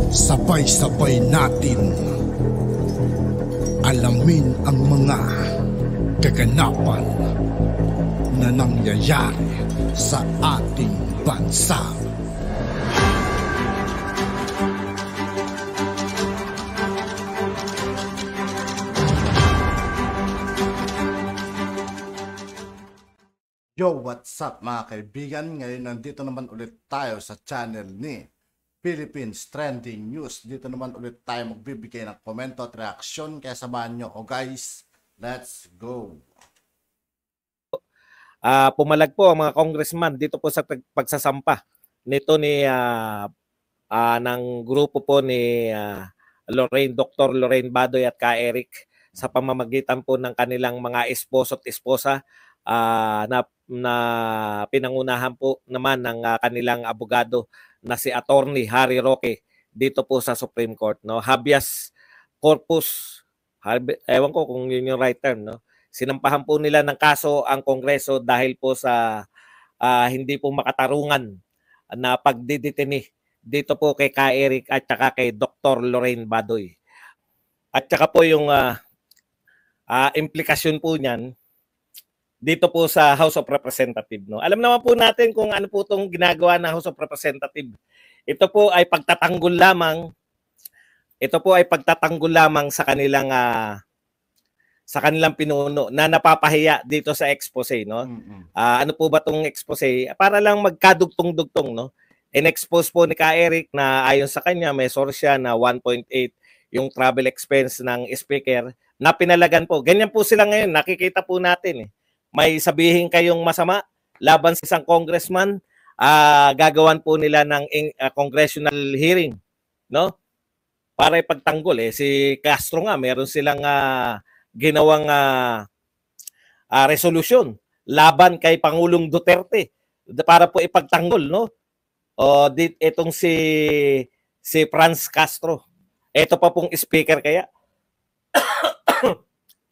Sabay-sabay natin alamin ang mga kaganapan na nangyayari sa ating bansa. Yo, what's up mga kaibigan? Ngayon nandito naman ulit tayo sa channel ni Philippines Trending News. Dito naman ulit tayo magbibigay ng komento at reaksyon. Kaya samahan nyo ako guys. Let's go! Pumalag po ang mga congressman dito po sa pagsasampa nito ni ng grupo po ni Dr. Lorraine Badoy at Ka Eric sa pamamagitan po ng kanilang mga esposo at esposa na pinangunahan po naman ng kanilang abogado na si Attorney Harry Roque dito po sa Supreme Court, no? Habeas corpus, ewan ko kung yun yung right term, no? Sinampahan po nila ng kaso ang Kongreso dahil po sa hindi po makatarungan na pagdidetini dito po kay Ka Eric at saka kay Dr. Lorraine Badoy. At saka po yung implikasyon po niyan dito po sa House of Representatives, no? Alam naman po natin kung ano po itong ginagawa ng House of Representatives. Ito po ay pagtatanggol lamang. Ito po ay pagtatanggol lamang sa kanilang pinuno na napapahiya dito sa expose, no? Ano po ba tong expose? Para lang magkadugtong-dugtong, no? In-expose po ni Ka Eric na ayon sa kanya may source siya na 1.8 yung travel expense ng speaker na pinalagan po. Ganyan po sila ngayon, nakikita po natin eh. May sabihin kayong masama laban sa isang congressman, gagawan po nila ng congressional hearing, no? Para ipagtanggol eh. Si Castro nga, meron silang ginawang resolution laban kay Pangulong Duterte para po ipagtanggol, no? O itong si Franz Castro. Ito pa pong speaker kaya.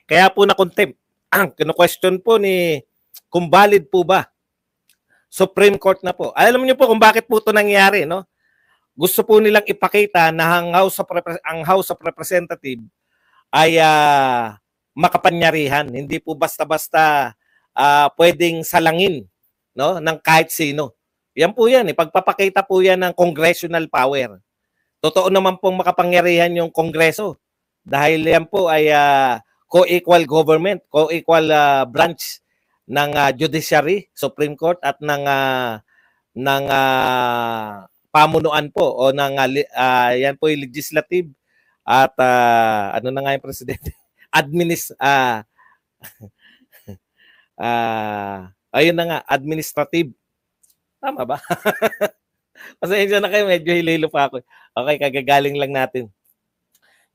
Kaya po na-contempt. Kino-question po ni kung valid po ba. Supreme Court na po. Alam niyo po kung bakit po ito nangyari, no? Gusto po nilang ipakita na ang House of Representatives ay makapangyarihan. Hindi po basta-basta pwedeng salangin, no, ng kahit sino. Yan po yan. Pagpapakita po yan ng congressional power. Totoo naman pong makapangyarihan yung Kongreso. Dahil yan po ay co-equal government, co-equal branch ng judiciary, Supreme Court at ng pamunuan po o ng yan po yung legislative at ano na nga yung presidente? Ayun na nga, administrative. Tama ba? Pasensya na kayo, medyo hililo pa ako. Okay, kagagaling lang natin.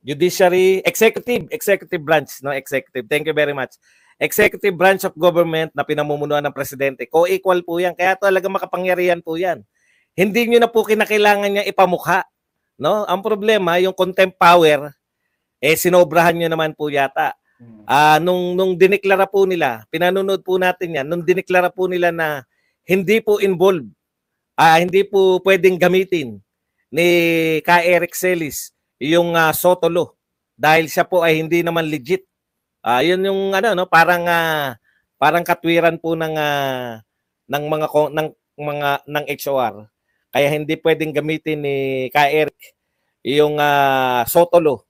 Judiciary, executive branch, no? Executive. Thank you very much. Executive branch of government na pinamumunuan ng presidente. Co-equal po yan. Kaya talaga makapangyarihan po yan. Hindi nyo na po kinakailangan niya ipamukha, no? Ang problema, yung contempt power, sinobrahan nyo naman po yata. Nung dineklara po nila, pinanonood po natin yan, nung dineklara po nila na hindi po involved, hindi po pwedeng gamitin ni Ka Eric Celis yung Sotolo dahil siya po ay hindi naman legit. Yun yung no, parang katwiran po ng HOR. Kaya hindi pwedeng gamitin ni Ka Eric yung Sotolo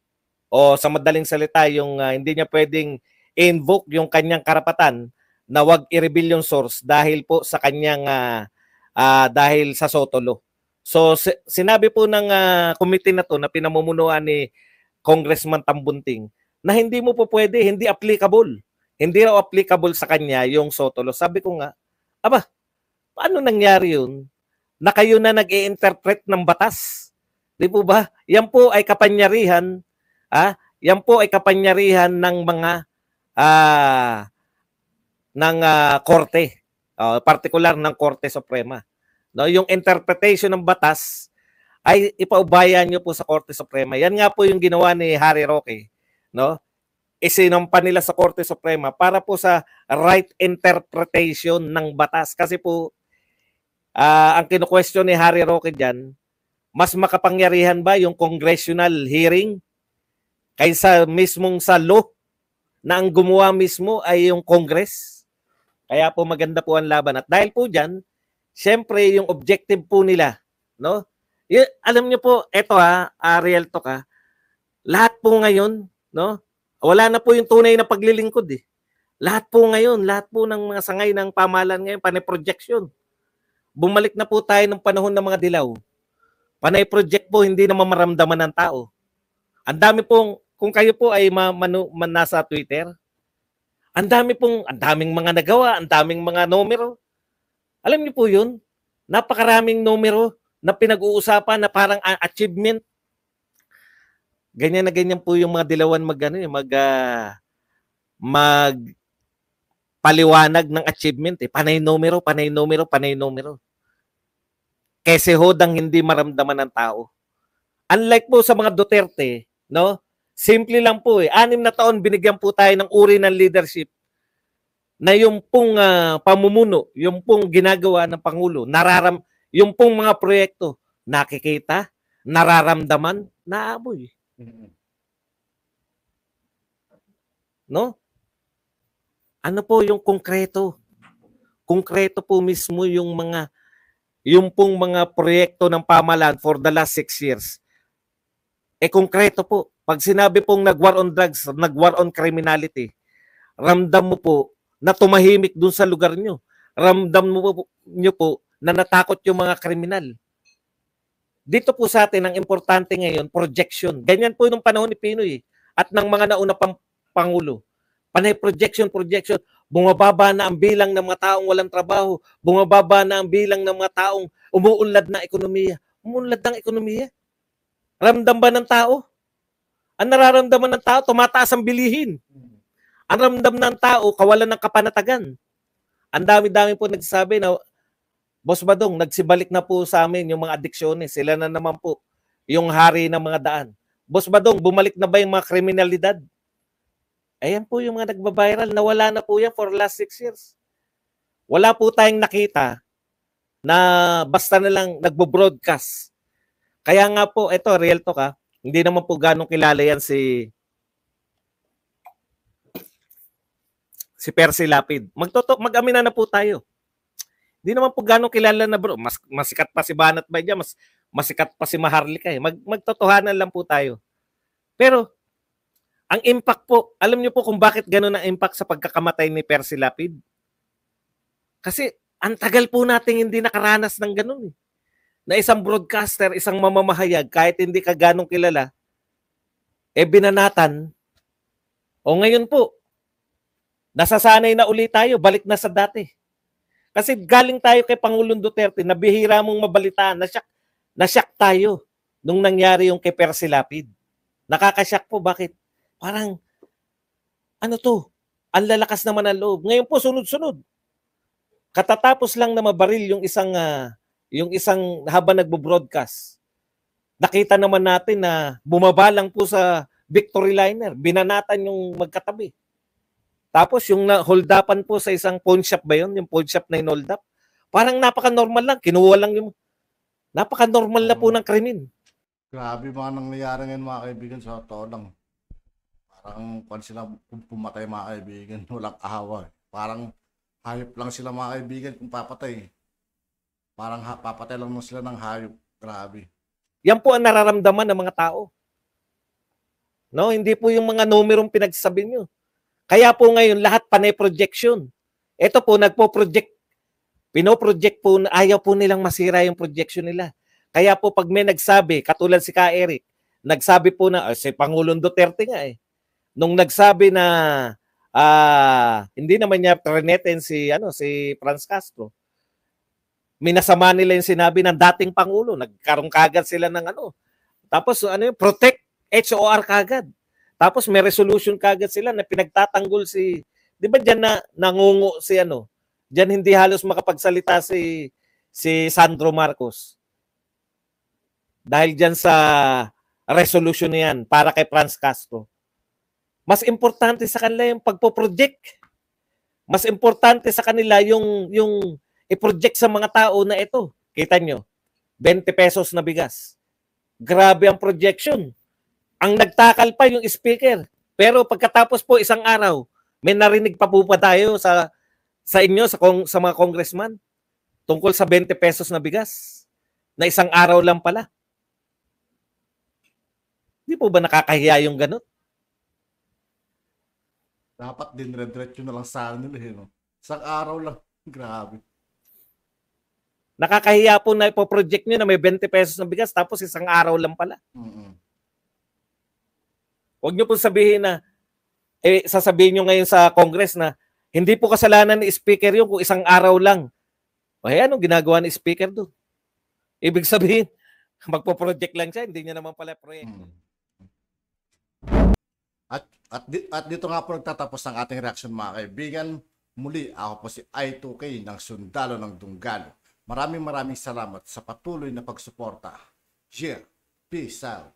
o sa madaling salita yung hindi niya pwedeng invoke yung kanyang karapatan na wag i-reveal yung source dahil po sa kanyang dahil sa Sotolo. So sinabi po ng committee na to na pinamumunuan ni Congressman Tambunting na hindi mo po pwede, hindi applicable. Hindi raw applicable sa kanya yung Sotolo. Sabi ko nga, aba, paano nangyari yun? Na kayo na nag-i-interpret ng batas. Di po ba? Yan po ay kapangyarihan, yan po ay kapangyarihan ng mga korte, particular ng Korte Suprema. No, yung interpretation ng batas ay ipaubayan nyo po sa Korte Suprema. Yan nga po yung ginawa ni Harry Roque, no? Isinampa nila sa Korte Suprema para po sa right interpretation ng batas. Kasi po ang kino-question ni Harry Roque diyan Mas makapangyarihan ba yung congressional hearing kaysa mismong sa law na ang gumawa mismo ay yung Congress? Kaya po maganda po ang laban. At dahil po dyan, syempre yung objective po nila, no? Alam niyo po, eto real talk lahat po ngayon, no? Wala na po yung tunay na paglilingkod eh. Lahat po ngayon, lahat po ng mga sangay ng pamahalaan ngayon, panay projection. Bumalik na po tayo ng panahon ng mga dilaw. Panay project po, hindi na mamaramdaman ng tao. Ang dami pong, kung kayo po ay nasa Twitter, ang daming mga nagawa, ang daming mga numero. Alam niyo po yun? Napakaraming numero na pinag-uusapan na parang achievement. Ganyan na ganyan po yung mga dilawan paliwanag ng achievement eh. Panay numero. Kasi hodang hindi maramdaman ng tao. Unlike po sa mga Duterte, no? Simple lang po eh. 6 na taon binigyan po tayo ng uri ng leadership na yung pong pamumuno, yung pong ginagawa ng Pangulo, yung pong mga proyekto, nakikita, nararamdaman, naamoy. No? Ano po yung konkreto? Konkreto po mismo yung pong mga proyekto ng pamahalaan for the last 6 years. Konkreto po. Pag sinabi pong nag-war on drugs, nag-war on criminality, ramdam mo po na tumahimik dun sa lugar nyo. Ramdam mo nyo po na natakot yung mga kriminal. Dito po sa atin, ang importante ngayon, projection. Ganyan po nung panahon ni Pinoy at ng mga nauna pang Pangulo. Panay projection. Bumababa na ang bilang ng mga taong walang trabaho. Bumababa na ang bilang ng mga taong umuunlad na ekonomiya. Umuunlad ng ekonomiya. Ramdam ba ng tao? Ang nararamdaman ng tao, tumataas ang bilihin. Ang ramdam ng tao, kawalan ng kapanatagan. Ang dami-dami po nagsasabi na, Boss Badong, nagsibalik na po sa amin yung mga adiksyones. Sila na naman po yung hari ng mga daan. Boss Badong, bumalik na ba yung mga kriminalidad? Ayan po yung mga nagbabiral. Nawala na po yan for last 6 years. Wala po tayong nakita na basta na lang nagbo-broadcast. Kaya nga po, ito, real talk hindi naman po ganong kilala yan si Percy Lapid. Mag-amina na po tayo. Hindi naman po ganong kilala na bro. Masikat pa si Banat Bay dyan, masikat pa si Maharlika Magtotohanan lang po tayo. Pero, ang impact po, alam niyo po kung bakit gano'n ang impact sa pagkakamatay ni Percy Lapid? Kasi, ang tagal po nating hindi nakaranas ng gano'n na isang broadcaster, isang mamamahayag, kahit hindi ka ganong kilala, binanatan. O ngayon po, nasasanay na uli tayo, balik na sa dati. Kasi galing tayo kay Pangulong Duterte, na bihira mong mabalitaan, na-shock tayo nung nangyari yung kay Percy Lapid. Nakaka-shock po, bakit? Parang, ano to? Ang lalakas naman ang loob. Ngayon po, sunod-sunod. Katatapos lang na mabaril yung isang habang nagbo-broadcast. Nakita naman natin na bumaba lang po sa Victory Liner. Binanatan yung magkatabi. Tapos yung hold-upan po sa isang pawn shop ba yun? Yung pawn shop na hold up. Parang napaka-normal lang. Kinuha lang yung napaka-normal na po ng krimen. Grabe mga nangyayari ngayon mga kaibigan, sa totoo lang. Parang kung sila pumatay mga kaibigan, walang ahawa. Parang hayop lang sila mga kaibigan kung papatay. Parang papatay lang sila ng hayop. Grabe. Yan po ang nararamdaman ng mga tao. No, hindi po yung mga numerong pinagsasabi nyo. Kaya po ngayon lahat panay projection. Ito po nagpo-project. Pino-project po, ayaw po nilang masira yung projection nila. Kaya po pag may nagsabi, katulad si Ka Eric, nagsabi po na si Pangulong Duterte nga nung nagsabi na hindi naman niya trenetin si Franz Castro. Minasama nila yung sinabi ng dating Pangulo. Nagkaroon kagad sila ng Tapos protect HOR kagad. Tapos may resolution kagad sila na pinagtatanggol di ba diyan na nangungo diyan hindi halos makapagsalita si Sandro Marcos. Dahil diyan sa resolution niyan para kay Franz Castro. Mas importante sa kanila yung pagpo-project. Mas importante sa kanila yung i-project sa mga tao na ito. Kita nyo, 20 pesos na bigas. grabe ang projection. Ang nagtakal pa yung speaker. Pero pagkatapos po isang araw, may narinig pa po pa tayo sa inyo, sa mga congressman, tungkol sa 20 pesos na bigas, na isang araw lang pala. Di po ba nakakahiya yung ganun? Dapat din red-diretso na lang sa nila eh, no? Isang araw lang. Grabe. Nakakahiya po na ipoproject nyo na may 20 pesos na bigas tapos isang araw lang pala. Huwag nyo po sabihin na, sasabihin nyo ngayon sa Congress na hindi po kasalanan ni speaker yun kung isang araw lang. O anong ginagawa ni speaker doon? Ibig sabihin, magpo-project lang siya, hindi niya naman pala proyekto. At dito nga po nagtatapos ang ating reaction mga kaibigan. Muli, ako po si I2K ng Sundalo ng Dunggalo. Maraming salamat sa patuloy na pagsuporta. Yeah, peace out.